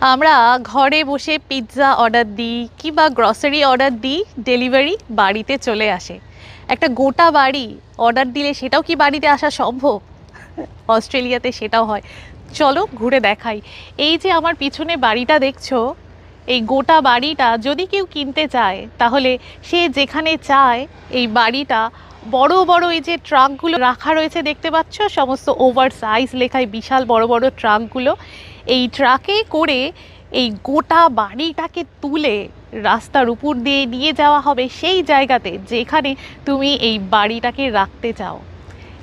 আমরা ঘরে বসে পিৎজা অর্ডার দিই কিংবা গ্রসারি অর্ডার দিই, ডেলিভারি বাড়িতে চলে আসে। একটা গোটা বাড়ি অর্ডার দিলে সেটাও কি বাড়িতে আসা সম্ভব? অস্ট্রেলিয়াতে সেটাও হয়। চলো ঘুরে দেখাই। এই যে আমার পিছনে বাড়িটা দেখছো, এই গোটা বাড়িটা যদি কেউ কিনতে চায় তাহলে সে যেখানে চায় এই বাড়িটা, বড় বড় এই যে ট্রাকগুলো রাখা রয়েছে দেখতে পাচ্ছ, সমস্ত ওভার সাইজ লেখায় বিশাল বড় বড় ট্রাকগুলো, এই ট্রাকে করে এই গোটা বাড়িটাকে তুলে রাস্তার উপর দিয়ে নিয়ে যাওয়া হবে সেই জায়গাতে যেখানে তুমি এই বাড়িটাকে রাখতে চাও।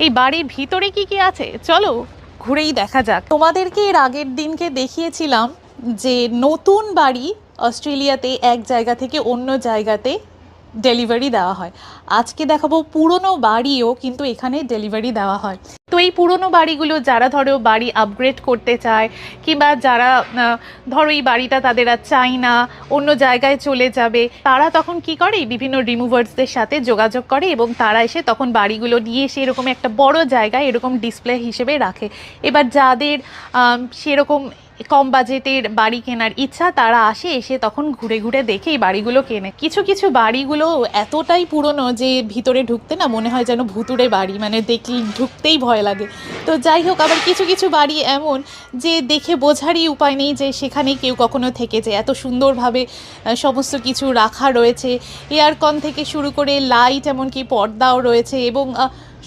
এই বাড়ির ভিতরে কি কি আছে চলো ঘুরেই দেখা যাক। তোমাদেরকে এর আগের দিনকে দেখিয়েছিলাম যে নতুন বাড়ি অস্ট্রেলিয়াতে এক জায়গা থেকে অন্য জায়গাতে ডেলিভারি দেওয়া হয়। আজকে দেখাবো পুরনো বাড়িও কিন্তু এখানে ডেলিভারি দেওয়া হয়। তো এই পুরনো বাড়িগুলো যারা ধরো বাড়ি আপগ্রেড করতে চায় কিংবা যারা ধরো এই বাড়িটা তাদের আর চাই না, অন্য জায়গায় চলে যাবে, তারা তখন কি করে বিভিন্ন রিমুভার্সদের সাথে যোগাযোগ করে এবং তারা এসে তখন বাড়িগুলো নিয়ে এসে এরকম একটা বড় জায়গায় এরকম ডিসপ্লে হিসেবে রাখে। এবার যাদের সেরকম কম বাজেটের বাড়ি কেনার ইচ্ছা তারা আসে, এসে তখন ঘুরে ঘুরে দেখে এই বাড়িগুলো কেনে। কিছু কিছু বাড়িগুলো এতটাই পুরনো যে ভিতরে ঢুকতে না মনে হয় যেন ভুতুড়ে বাড়ি, মানে দেখলে ঢুকতেই ভয় লাগে। তো যাই হোক, আবার কিছু কিছু বাড়ি এমন যে দেখে বোঝারই উপায় নেই যে সেখানে কেউ কখনো থেকেছে। এত সুন্দরভাবে সমস্ত কিছু রাখা রয়েছে, এয়ারকন থেকে শুরু করে লাইট, এমনকি পর্দাও রয়েছে এবং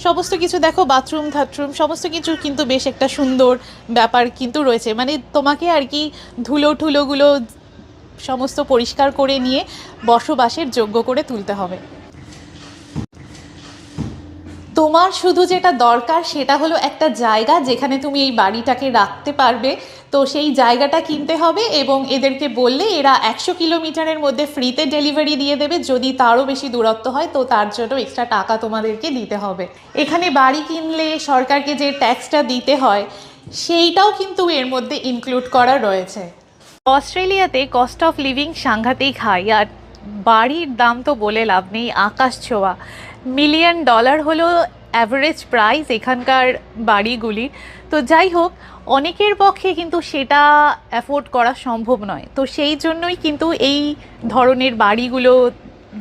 সমস্ত কিছু দেখো, বাথরুম টাথরুম সমস্ত কিছু কিন্তু বেশ একটা সুন্দর ব্যাপার কিন্তু রয়েছে। মানে তোমাকে আর কি ধুলো ঠুলোগুলো সমস্ত পরিষ্কার করে নিয়ে বসবাসের যোগ্য করে তুলতে হবে। তোমার শুধু যেটা দরকার সেটা হলো একটা জায়গা যেখানে তুমি এই বাড়িটাকে রাখতে পারবে। তো সেই জায়গাটা কিনতে হবে এবং এদেরকে বললে এরা 100 কিলোমিটারের মধ্যে ফ্রিতে ডেলিভারি দিয়ে দেবে। যদি তারও বেশি দূরত্ব হয় তো তার জন্য এক্সট্রা টাকা তোমাদেরকে দিতে হবে। এখানে বাড়ি কিনলে সরকারকে যে ট্যাক্সটা দিতে হয় সেইটাও কিন্তু এর মধ্যে ইনক্লুড করা রয়েছে। অস্ট্রেলিয়াতে কস্ট অফ লিভিং সাংঘাতিক হাই, আর বাড়ির দাম তো বলে লাভ নেই, আকাশ ছোঁয়া। $1,000,000 হলো অ্যাভারেজ প্রাইস এখানকার বাড়িগুলির। তো যাই হোক, অনেকের পক্ষে কিন্তু সেটা অ্যাফোর্ড করা সম্ভব নয়, তো সেই জন্যই কিন্তু এই ধরনের বাড়িগুলো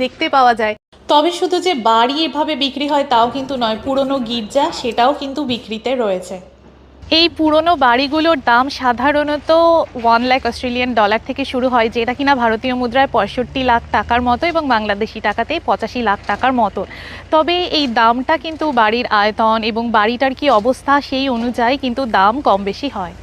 দেখতে পাওয়া যায়। তবে শুধু যে বাড়ি এভাবে বিক্রি হয় তাও কিন্তু নয়, পুরনো গির্জা সেটাও কিন্তু বিক্রিতে রয়েছে। এই পুরনো বাড়িগুলোর দাম সাধারণত $1,00,000 থেকে শুরু হয়, যেটা কিনা ভারতীয় মুদ্রায় 65 লাখ টাকার মতো এবং বাংলাদেশি টাকাতে 85 লাখ টাকার মতো। তবে এই দামটা কিন্তু বাড়ির আয়তন এবং বাড়িটার কি অবস্থা সেই অনুযায়ী কিন্তু দাম কম বেশি হয়।